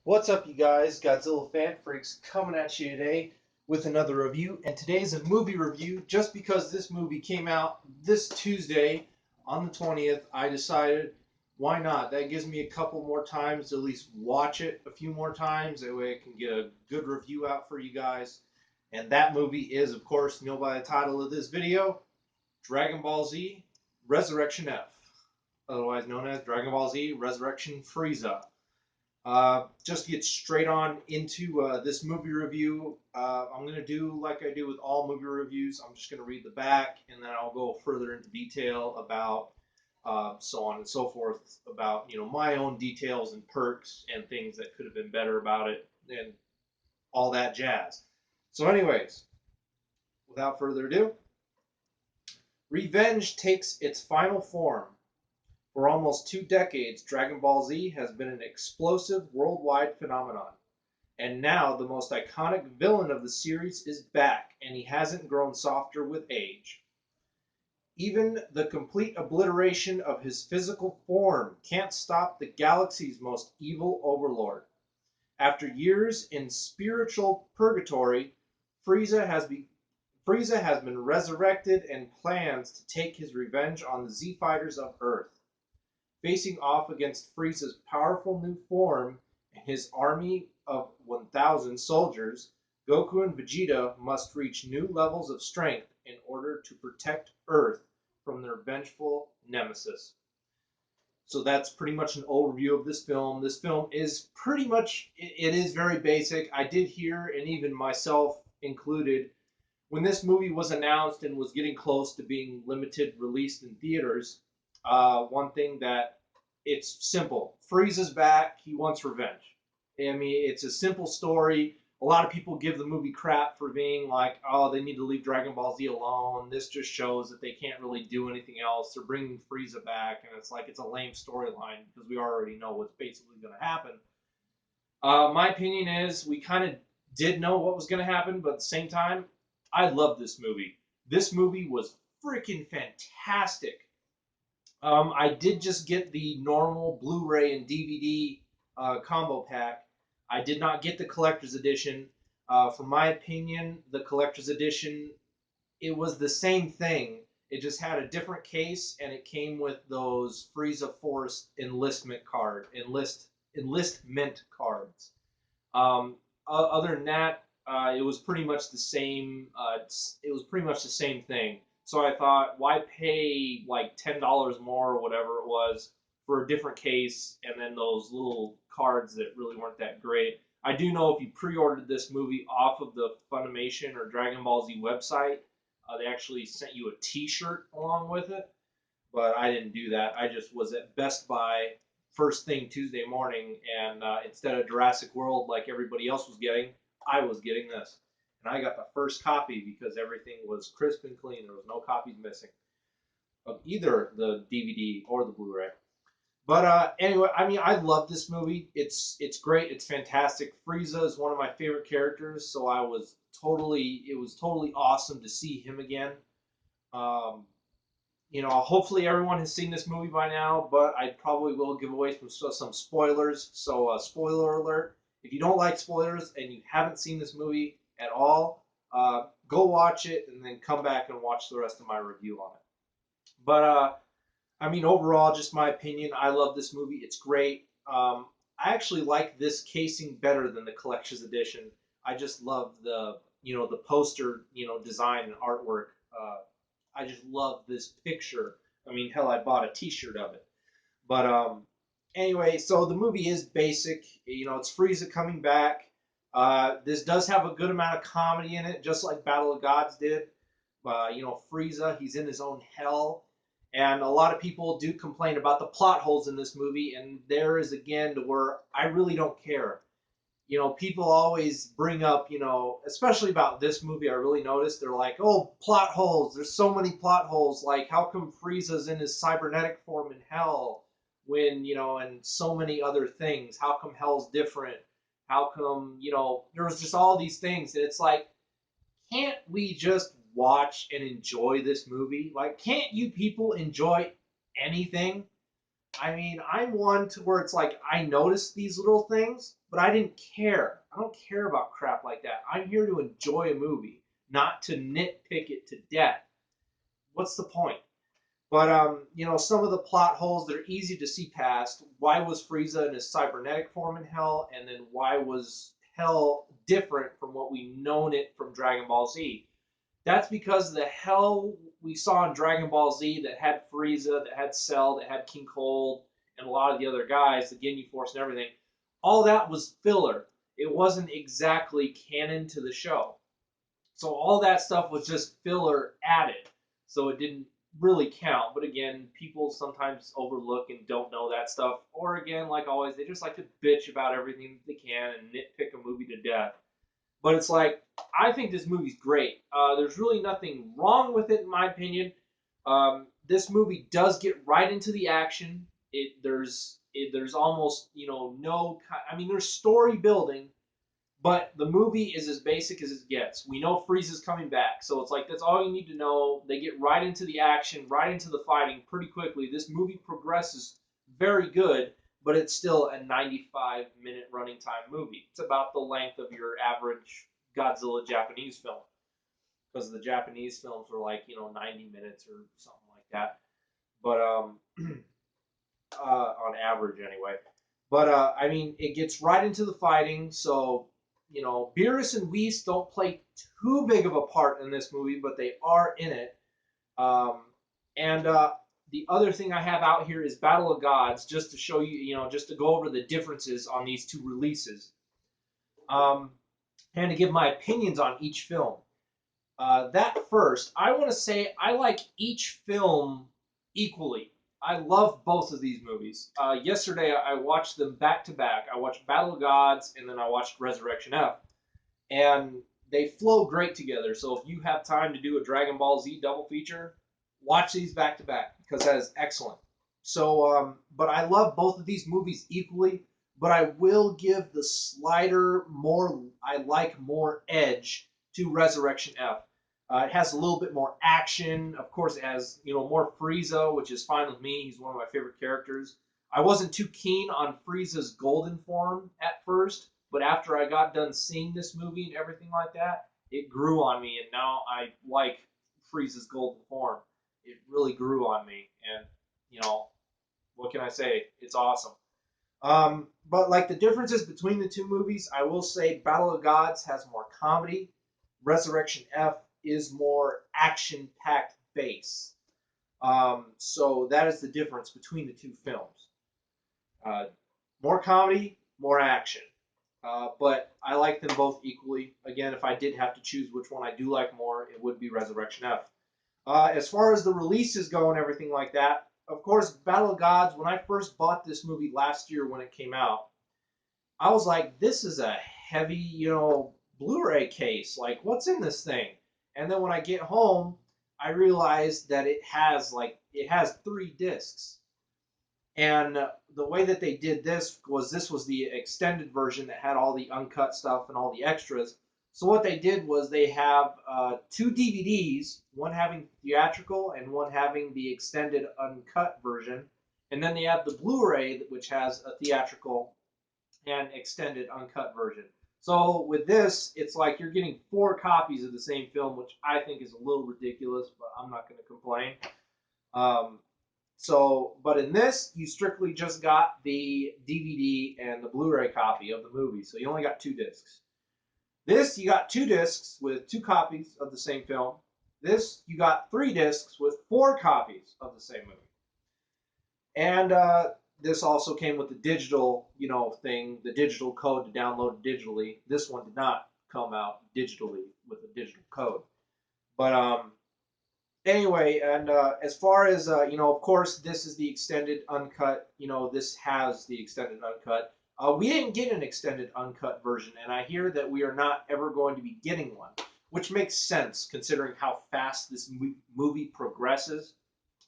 What's up, you guys? Godzilla Fan Freaks coming at you today with another review. And today's a movie review. Just because this movie came out this Tuesday on the 20th, I decided why not? That gives me a couple more times to at least watch it a few more times. That way I can get a good review out for you guys. And that movie is, of course, by the title of this video, Dragon Ball Z Resurrection F, otherwise known as Dragon Ball Z Resurrection Frieza. Just to get straight on into this movie review, I'm going to do like I do with all movie reviews. I'm just going to read the back and then I'll go further into detail about so on and so forth about my own details and perks and things that could have been better about it and all that jazz. So, anyways, without further ado, revenge takes its final form. For almost 2 decades, Dragon Ball Z has been an explosive worldwide phenomenon. And now the most iconic villain of the series is back, and he hasn't grown softer with age. Even the complete obliteration of his physical form can't stop the galaxy's most evil overlord. After years in spiritual purgatory, Frieza has, be- Frieza has been resurrected and plans to take his revenge on the Z Fighters of Earth. Facing off against Frieza's powerful new form and his army of 1,000 soldiers, Goku and Vegeta must reach new levels of strength in order to protect Earth from their vengeful nemesis. So that's pretty much an overview of this film. This film is pretty much, it is very basic. I did hear, and even myself included, when this movie was announced and was getting close to being limited released in theaters, one thing that it's simple. Frieza's back. He wants revenge. I mean, it's a simple story. A lot of people give the movie crap for being like, oh, they need to leave Dragon Ball Z alone. This just shows that they can't really do anything else. They're bringing Frieza back, and it's like it's a lame storyline because we already know what's basically going to happen. My opinion is we kind of did know what was going to happen, but at the same time, I love this movie. This movie was freaking fantastic. I did just get the normal Blu-ray and DVD combo pack. I did not get the collector's edition. For my opinion, the collector's edition, it was the same thing. It just had a different case, and it came with those Frieza Force enlistment cards. Other than that, it was pretty much the same. It was pretty much the same thing. So I thought, why pay like $10 more or whatever it was for a different case, and then those little cards that really weren't that great. I do know if you pre-ordered this movie off of the Funimation or Dragon Ball Z website, they actually sent you a T-shirt along with it. But I didn't do that. I just was at Best Buy first thing Tuesday morning, and instead of Jurassic World like everybody else was getting, I was getting this. And I got the first copy because everything was crisp and clean. There was no copies missing of either the DVD or the Blu-ray. But anyway, I mean, I love this movie. It's great. It's fantastic. Frieza is one of my favorite characters, so it was totally awesome to see him again. Um, hopefully everyone has seen this movie by now, but I probably will give away some spoilers. So, spoiler alert: if you don't like spoilers and you haven't seen this movie at all, go watch it and then come back and watch the rest of my review on it. But I mean, overall, just my opinion. I love this movie. It's great. I actually like this casing better than the collector's edition. I just love the poster design and artwork. I just love this picture. I mean, hell, I bought a T-shirt of it. But anyway, so the movie is basic. It's Frieza coming back. This does have a good amount of comedy in it, just like Battle of Gods did. Frieza, he's in his own hell. And a lot of people do complain about the plot holes in this movie, and there is again to where I really don't care. People always bring up, especially about this movie, I really noticed they're like, oh, plot holes. There's so many plot holes. Like, how come Frieza's in his cybernetic form in hell when, and so many other things? How come hell's different? How come, there was just all these things. And it's like, can't we just watch and enjoy this movie? Like, can't you people enjoy anything? I mean, I'm one to where it's like I notice these little things, but I didn't care. I don't care about crap like that. I'm here to enjoy a movie, not to nitpick it to death. What's the point? But you know, some of the plot holes that are easy to see past. Why was Frieza in his cybernetic form in Hell, and then why was Hell different from what we known it from Dragon Ball Z? That's because the Hell we saw in Dragon Ball Z that had Frieza, that had Cell, that had King Cold, and a lot of the other guys, the Ginyu Force and everything, all that was filler. It wasn't exactly canon to the show. So all that stuff was just filler added. So it didn't really count. But again, people sometimes overlook and don't know that stuff. Or again, like always, they just like to bitch about everything that they can and nitpick a movie to death. But it's like, I think this movie's great. There's really nothing wrong with it, in my opinion. This movie does get right into the action. There's almost no. I mean, there's story building, but the movie is as basic as it gets. We know Frieza's coming back, so it's like that's all you need to know. They get right into the action, right into the fighting pretty quickly. This movie progresses very good, but it's still a 95-minute running time movie. It's about the length of your average Godzilla Japanese film, because the Japanese films were like 90 minutes or something like that. But on average anyway. But I mean, it gets right into the fighting, so Beerus and Whis don't play too big of a part in this movie, but they are in it. And the other thing I have out here is Battle of Gods, just to show you, just to go over the differences on these two releases, and to give my opinions on each film. That first, I want to say I like each film equally. I love both of these movies. Yesterday, I watched them back to back. I watched Battle of Gods, and then I watched Resurrection F. And they flow great together. So if you have time to do a Dragon Ball Z double feature, watch these back to back, because that is excellent. So, but I love both of these movies equally, but I will give the slighter I like more edge to Resurrection F. It has a little bit more action. Of course, it has more Frieza, which is fine with me. He's one of my favorite characters. I wasn't too keen on Frieza's golden form at first, but after I got done seeing this movie and everything like that, it grew on me, and now I like Frieza's golden form. It really grew on me, and what can I say? It's awesome. But like the differences between the two movies, I will say Battle of Gods has more comedy. Resurrection F is more action-packed base. So that is the difference between the two films. More comedy, more action. But I like them both equally. Again, if I did have to choose which one I do like more, it would be Resurrection F. As far as the releases go and everything like that, of course, Battle of Gods, when I first bought this movie last year when it came out, I was like, this is a heavy, Blu-ray case. Like, what's in this thing? And then when I get home, I realized that it has 3 discs. And the way that they did this was the extended version that had all the uncut stuff and all the extras. So what they did was they have 2 DVDs, one having theatrical and one having the extended uncut version. And then they have the Blu-ray, which has a theatrical and extended uncut version. So with this, it's like you're getting 4 copies of the same film, which I think is a little ridiculous, but I'm not going to complain. But in this, you strictly just got the DVD and the Blu-ray copy of the movie, so you only got 2 discs. This, you got 2 discs with 2 copies of the same film. This, you got 3 discs with 4 copies of the same movie. And this also came with the digital, thing, the digital code to download digitally. This one did not come out digitally with a digital code. But anyway, and as far as, of course, this is the extended uncut. This has the extended uncut. We didn't get an extended uncut version, and I hear that we are not ever going to be getting one, which makes sense considering how fast this movie progresses.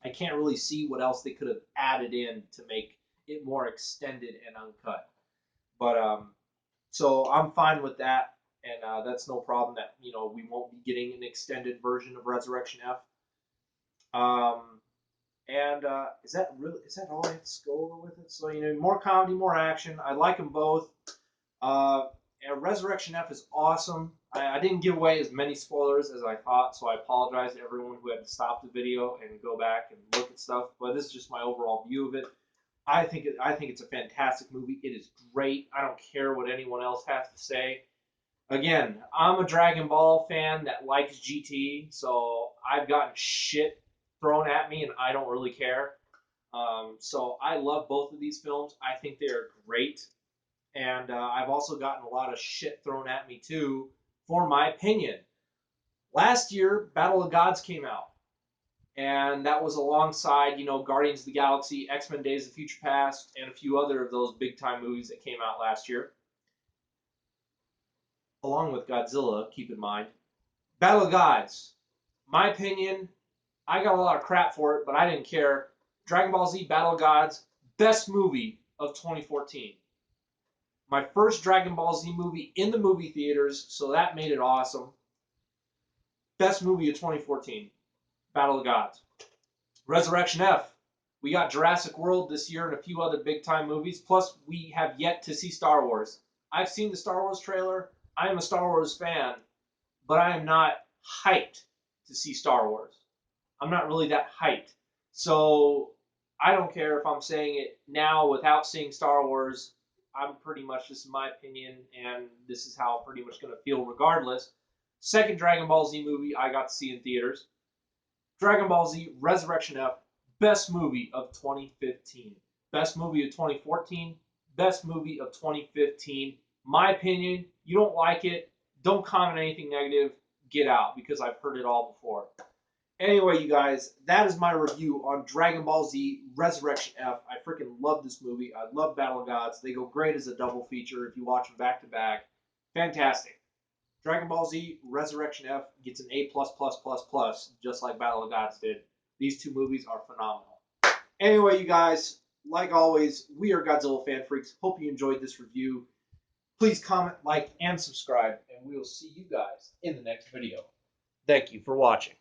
I can't really see what else they could have added in to make it more extended and uncut. But so I'm fine with that, and that's no problem that we won't be getting an extended version of Resurrection F. And is that all I have to go over with it? So, more comedy, more action. I like them both. And Resurrection F is awesome. I didn't give away as many spoilers as I thought, so I apologize to everyone who had to stop the video and go back and look at stuff. But this is just my overall view of it. I think it's a fantastic movie. It is great. I don't care what anyone else has to say. Again, I'm a Dragon Ball fan that likes GT, so I've gotten shit thrown at me, and I don't really care. So I love both of these films. I think they are great. And I've also gotten a lot of shit thrown at me, too, for my opinion. Last year, Battle of Gods came out. And that was alongside, Guardians of the Galaxy, X-Men Days of Future Past, and a few other of those big-time movies that came out last year. Along with Godzilla, keep in mind. Battle of Gods. My opinion, I got a lot of crap for it, but I didn't care. Dragon Ball Z Battle of Gods, best movie of 2014. My first Dragon Ball Z movie in the movie theaters, so that made it awesome. Best movie of 2014. Battle of Gods. Resurrection F. We got Jurassic World this year and a few other big-time movies. Plus, we have yet to see Star Wars. I've seen the Star Wars trailer. I am a Star Wars fan, but I am not hyped to see Star Wars. I'm not really that hyped. So, I don't care if I'm saying it now without seeing Star Wars. I'm pretty much, this is my opinion, and this is how I'm pretty much going to feel regardless. Second Dragon Ball Z movie I got to see in theaters. Dragon Ball Z Resurrection F, best movie of 2015. Best movie of 2014, best movie of 2015. My opinion, you don't like it, don't comment anything negative, get out, because I've heard it all before. Anyway, you guys, that is my review on Dragon Ball Z Resurrection F. I freaking love this movie. I love Battle of Gods. They go great as a double feature if you watch them back to back. Fantastic. Dragon Ball Z Resurrection F gets an A++++, just like Battle of Gods did. These two movies are phenomenal. Anyway, you guys, like always, we are Godzilla Fan Freaks. Hope you enjoyed this review. Please comment, like, and subscribe, and we will see you guys in the next video. Thank you for watching.